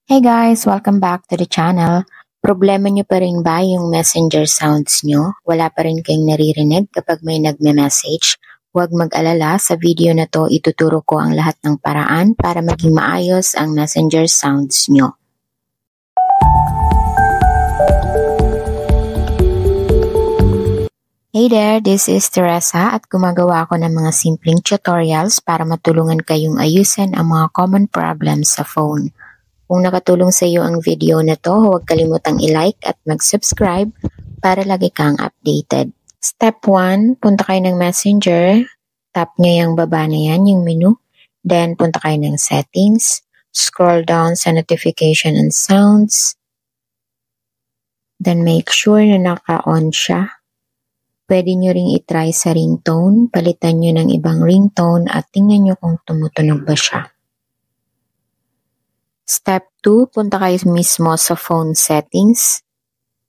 Hey guys! Welcome back to the channel. Problema nyo pa rin ba yung messenger sounds nyo? Wala pa rin kayong naririnig kapag may nagme-message? Huwag mag-alala, sa video na to ituturo ko ang lahat ng paraan para maging maayos ang messenger sounds nyo. Hey there! This is Teresa at gumagawa ako ng mga simpleng tutorials para matulungan kayong ayusin ang mga common problems sa phone. Kung nakatulong sa iyo ang video na to, huwag kalimutang i-like at mag-subscribe para lagi kang updated. Step 1, punta kayo ng Messenger. Tap nyo yung baba na yan, yung menu. Then, punta kayo ng Settings. Scroll down sa Notification and Sounds. Then, make sure na naka-on siya. Pwede nyo ring itry sa ringtone. Palitan nyo ng ibang ringtone at tingnan nyo kung tumutunog ba siya. Step 2, punta kayo mismo sa phone settings.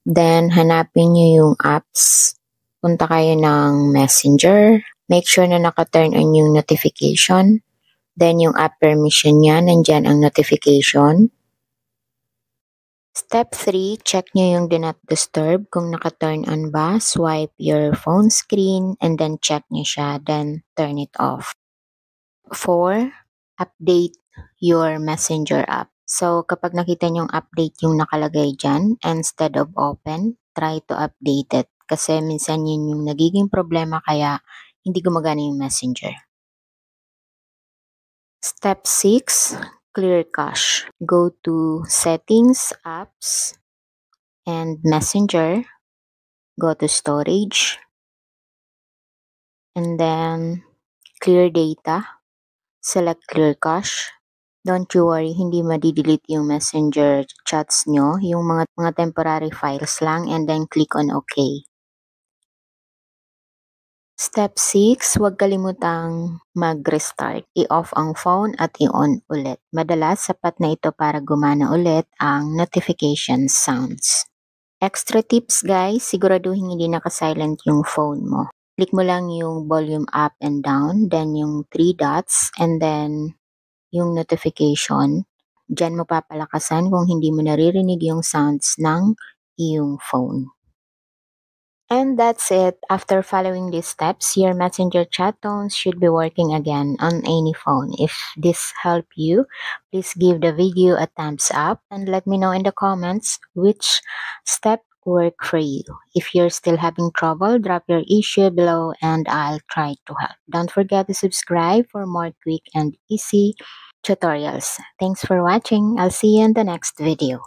Then, hanapin nyo yung apps. Punta kayo ng Messenger. Make sure na naka-turn on yung notification. Then, yung app permission niya, nandyan ang notification. Step 3, check nyo yung Do Not Disturb. Kung naka-turn on ba, swipe your phone screen and then check nyo siya. Then, turn it off. 4, update your Messenger app. So, kapag nakita nyong update yung nakalagay dyan, instead of open, try to update it. Kasi minsan yun yung nagiging problema kaya hindi gumagana yung Messenger. Step 6, clear cache. Go to Settings, Apps, and Messenger. Go to Storage. And then, clear data. Select clear cache. Don't you worry, hindi madidelete yung messenger chats nyo, yung mga temporary files lang, and then click on OK. Step 6, huwag kalimutang mag-restart. I-off ang phone at i-on ulit. Madalas, sapat na ito para gumana ulit ang notification sounds. Extra tips guys, siguraduhin hindi naka-silent yung phone mo. Click mo lang yung volume up and down, then yung 3 dots, and then yung notification. Diyan mo papalakasan kung hindi mo naririnig yung sounds ng iyong phone. And that's it. After following these steps, your messenger chat tones should be working again on any phone. If this helped you, please give the video a thumbs up and let me know in the comments which step worked for you. If you're still having trouble, drop your issue below and I'll try to help. Don't forget to subscribe for more quick and easy tutorials. Thanks for watching. I'll see you in the next video.